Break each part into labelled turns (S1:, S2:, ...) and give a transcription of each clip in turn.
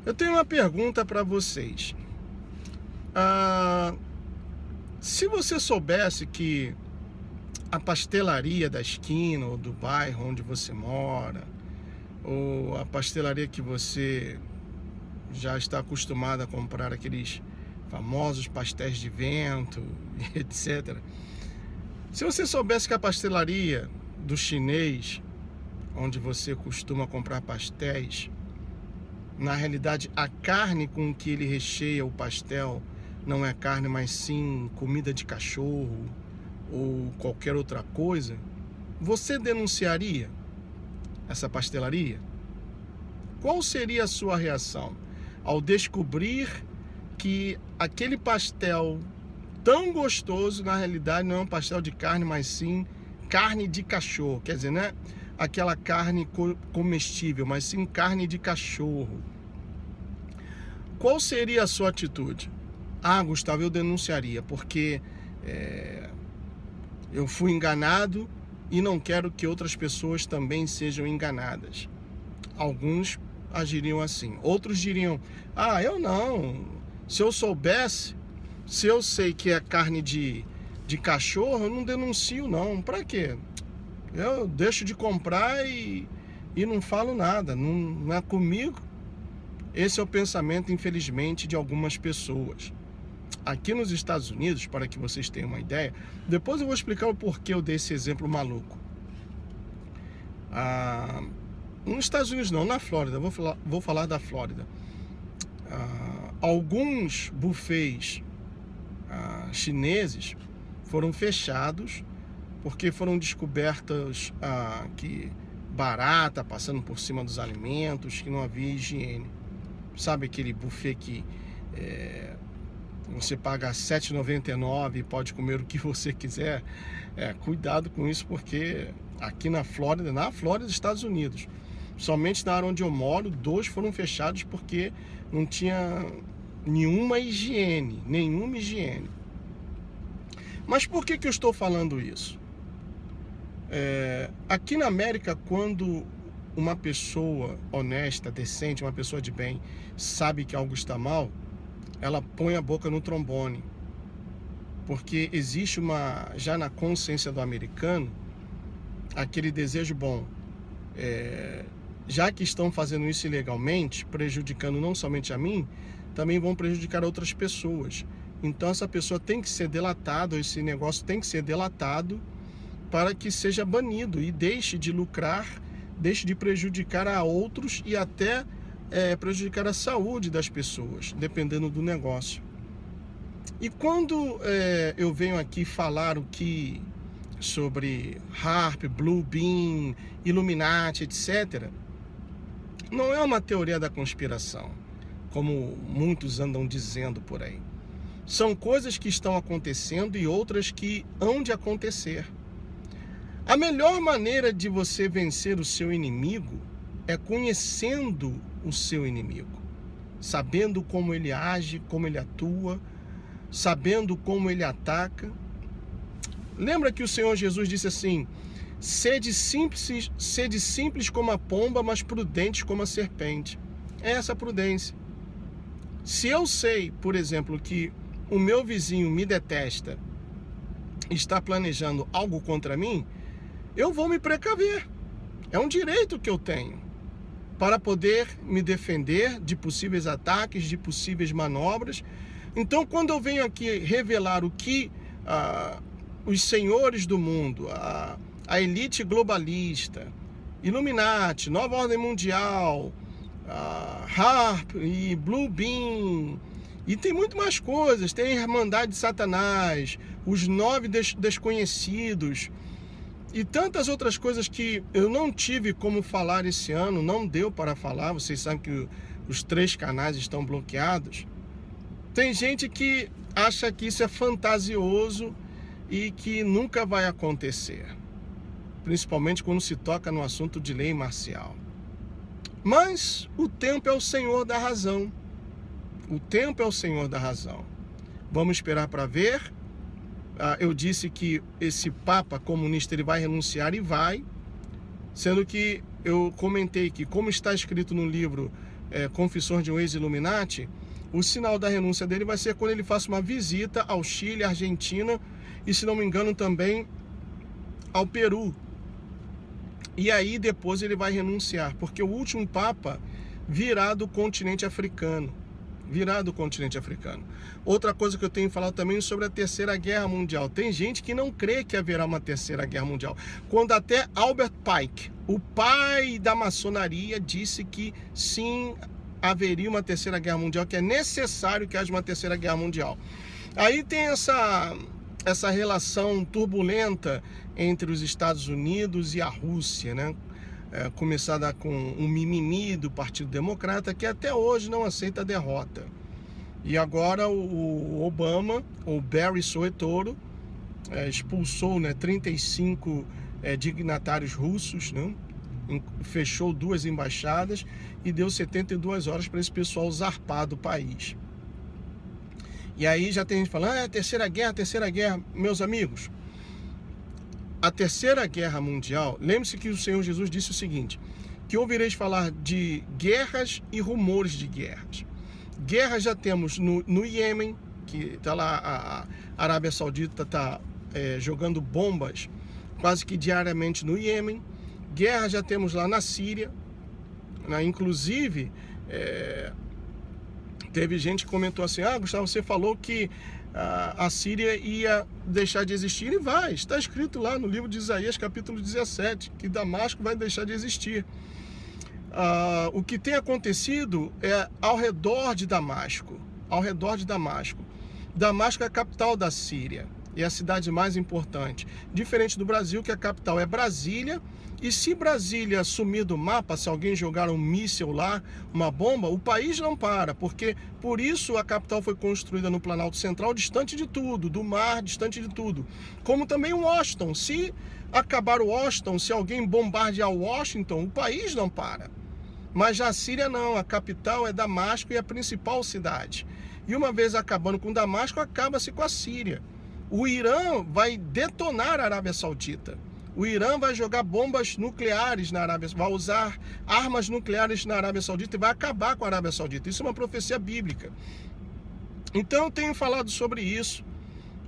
S1: Eu tenho uma pergunta para vocês. Ah, se você soubesse que a pastelaria da esquina ou do bairro onde você mora, ou a pastelaria que você já está acostumado a comprar aqueles famosos pastéis de vento, etc. Se você soubesse que a pastelaria do chinês, onde você costuma comprar pastéis, na realidade a carne com que ele recheia o pastel não é carne, mas sim comida de cachorro ou qualquer outra coisa, você denunciaria essa pastelaria? Qual seria a sua reação ao descobrir que aquele pastel tão gostoso, na realidade, não é um pastel de carne, mas sim carne de cachorro? Quer dizer, não é aquela carne comestível, mas sim carne de cachorro. Qual seria a sua atitude? Ah, Gustavo, eu denunciaria, porque eu fui enganado e não quero que outras pessoas também sejam enganadas. Alguns agiriam assim. Outros diriam, ah, eu não. Se eu soubesse, se eu sei que é carne de cachorro, eu não denuncio não. Pra quê? Eu deixo de comprar e não falo nada. Não é comigo. Esse é o pensamento, infelizmente, de algumas pessoas. Aqui nos Estados Unidos, para que vocês tenham uma ideia, depois eu vou explicar o porquê eu dei esse exemplo maluco. Nos Estados Unidos não, na Flórida, vou falar da Flórida. Alguns buffets chineses foram fechados porque foram descobertas que barata passando por cima dos alimentos, que não havia higiene. Sabe aquele buffet que você paga R$ 7,99 e pode comer o que você quiser? Cuidado com isso, porque aqui na Flórida, Estados Unidos, somente na área onde eu moro, 2 foram fechados porque não tinha nenhuma higiene. Mas por que eu estou falando isso? Aqui na América, quando uma pessoa honesta, decente, uma pessoa de bem, sabe que algo está mal, ela põe a boca no trombone. Porque existe já na consciência do americano, aquele desejo bom. Já que estão fazendo isso ilegalmente, prejudicando não somente a mim, também vão prejudicar outras pessoas. Então essa pessoa tem que ser delatada, esse negócio tem que ser delatado para que seja banido e deixe de lucrar, deixe de prejudicar a outros e até prejudicar a saúde das pessoas, dependendo do negócio. E quando eu venho aqui falar sobre HAARP, Blue Beam, Illuminati, etc., não é uma teoria da conspiração, como muitos andam dizendo por aí. São coisas que estão acontecendo e outras que hão de acontecer. A melhor maneira de você vencer o seu inimigo é conhecendo o seu inimigo, sabendo como ele age, como ele atua, sabendo como ele ataca. Lembra que o Senhor Jesus disse assim: sede simples como a pomba, mas prudentes como a serpente. É essa prudência. Se eu sei, por exemplo, que o meu vizinho me detesta, está planejando algo contra mim, eu vou me precaver. É um direito que eu tenho para poder me defender de possíveis ataques, de possíveis manobras. Então, quando eu venho aqui revelar o que os senhores do mundo, a elite globalista, Illuminati, Nova Ordem Mundial, HAARP e Blue Beam, e tem muito mais coisas, tem a Irmandade de Satanás, os 9 desconhecidos, e tantas outras coisas que eu não tive como falar esse ano, não deu para falar. Vocês sabem que os 3 canais estão bloqueados. Tem gente que acha que isso é fantasioso e que nunca vai acontecer, principalmente quando se toca no assunto de lei marcial. Mas o tempo é o senhor da razão. O tempo é o senhor da razão. Vamos esperar para ver. Eu disse que esse Papa comunista ele vai renunciar e vai, sendo que eu comentei que, como está escrito no livro confissões de um ex-Illuminati, o sinal da renúncia dele vai ser quando ele faça uma visita ao Chile, Argentina e, se não me engano, também ao Peru. E aí depois ele vai renunciar, porque o último Papa virá do continente africano. Outra coisa que eu tenho falado também sobre a Terceira Guerra Mundial. Tem gente que não crê que haverá uma Terceira Guerra Mundial. Quando até Albert Pike, o pai da maçonaria, disse que sim, haveria uma Terceira Guerra Mundial, que é necessário que haja uma Terceira Guerra Mundial. Aí tem essa relação turbulenta entre os Estados Unidos e a Rússia, né? Começada com um mimimi do Partido Democrata, que até hoje não aceita a derrota. E agora o Obama, o Barry Soetoro, expulsou, né, 35 dignatários russos, né? Fechou 2 embaixadas e deu 72 horas para esse pessoal zarpar do país. E aí já tem gente falando, Terceira Guerra. Meus amigos, a Terceira Guerra Mundial, lembre-se que o Senhor Jesus disse o seguinte, que ouvireis falar de guerras e rumores de guerras. Guerras já temos no Iêmen, que está lá, a Arábia Saudita está jogando bombas quase que diariamente no Iêmen. Guerra já temos lá na Síria, né? Inclusive, teve gente que comentou assim, Gustavo, você falou que a Síria ia deixar de existir, e vai, está escrito lá no livro de Isaías, capítulo 17, que Damasco vai deixar de existir. O que tem acontecido é ao redor de Damasco. Damasco é a capital da Síria e a cidade mais importante. Diferente do Brasil, que a capital é Brasília, e se Brasília sumir do mapa, se alguém jogar um míssil lá, uma bomba, o país não para, porque por isso a capital foi construída no Planalto Central, distante de tudo, do mar, distante de tudo. Como também Washington, se acabar o Washington, se alguém bombardear Washington, o país não para. Mas já a Síria não, a capital é Damasco e a principal cidade. E uma vez acabando com Damasco, acaba-se com a Síria. O Irã vai detonar a Arábia Saudita. O Irã vai jogar bombas nucleares na Arábia Saudita, vai usar armas nucleares na Arábia Saudita e vai acabar com a Arábia Saudita. Isso é uma profecia bíblica. Então eu tenho falado sobre isso.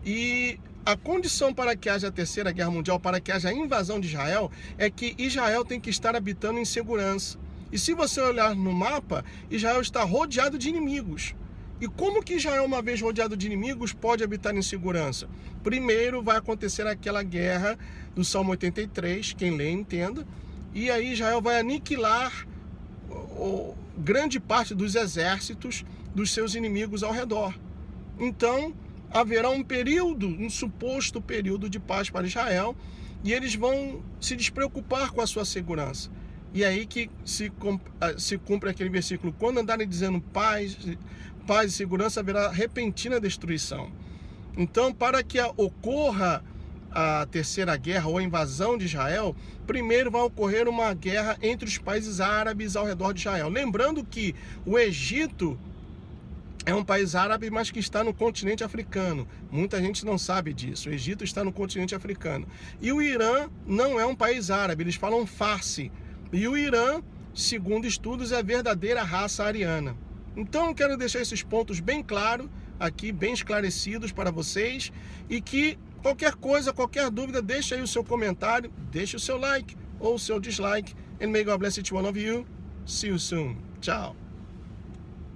S1: E a condição para que haja a Terceira Guerra Mundial, para que haja a invasão de Israel, é que Israel tem que estar habitando em segurança. E se você olhar no mapa, Israel está rodeado de inimigos. E como que Israel, uma vez rodeado de inimigos, pode habitar em segurança? Primeiro vai acontecer aquela guerra do Salmo 83, quem lê entenda, e aí Israel vai aniquilar grande parte dos exércitos dos seus inimigos ao redor. Então haverá um período, um suposto período de paz para Israel, e eles vão se despreocupar com a sua segurança. E aí que se cumpre aquele versículo, quando andarem dizendo paz e segurança, haverá repentina destruição. Então, para que ocorra a Terceira Guerra ou a invasão de Israel, primeiro vai ocorrer uma guerra entre os países árabes ao redor de Israel. Lembrando que o Egito é um país árabe, mas que está no continente africano. Muita gente não sabe disso. O Egito está no continente africano. E o Irã não é um país árabe, eles falam Farsi. E o Irã, segundo estudos, é a verdadeira raça ariana. Então eu quero deixar esses pontos bem claros aqui, bem esclarecidos para vocês, e que qualquer coisa, qualquer dúvida, deixe aí o seu comentário, deixe o seu like ou o seu dislike, and may God bless each one of you. See you soon. Tchau.